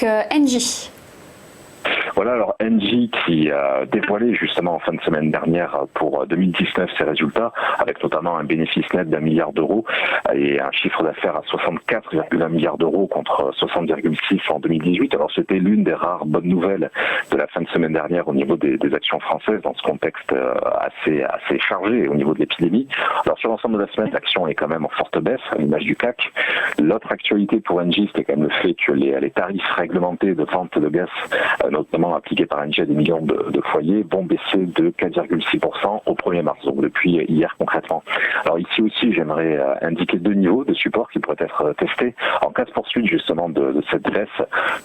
avec Engie. Voilà, alors Engie qui a dévoilé justement en fin de semaine dernière pour 2019 ses résultats, avec notamment un bénéfice net d'1 milliard d'euros et un chiffre d'affaires à 64,1 milliards d'euros contre 60,6 en 2018. Alors c'était l'une des rares bonnes nouvelles de la fin de semaine dernière au niveau des actions françaises dans ce contexte assez chargé au niveau de l'épidémie. Alors sur l'ensemble de la semaine, l'action est quand même en forte baisse à l'image du CAC. L'autre actualité pour Engie, c'était quand même le fait que les tarifs réglementés de vente de gaz, notamment appliqués par Engie à des millions de foyers, vont baisser de 4,6% au 1er mars, donc depuis hier concrètement. Alors ici aussi, j'aimerais indiquer deux niveaux de support qui pourraient être testés en cas de poursuite justement de cette baisse,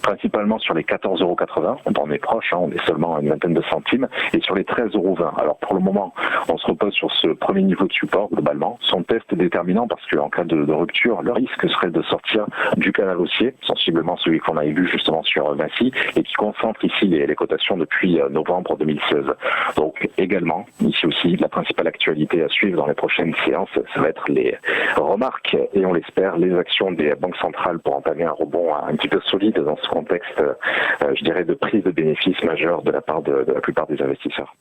principalement sur les 14,80 €, on en est proche, on est seulement à une vingtaine de centimes, et sur les 13,20 €. Alors pour le moment, on se repose sur ce premier niveau de support globalement. Son test est déterminant parce qu'en cas de rupture, le risque serait de sortir du canal haussier, sensiblement celui qu'on avait vu justement sur Vinci, et qui concentre ici les cotations depuis novembre 2016. Donc également, ici aussi, la principale actualité à suivre dans les prochaines séances, ça va être les remarques et on l'espère, les actions des banques centrales pour entamer un rebond un petit peu solide dans ce contexte, je dirais, de prise de bénéfices majeure de la part de la plupart des investisseurs.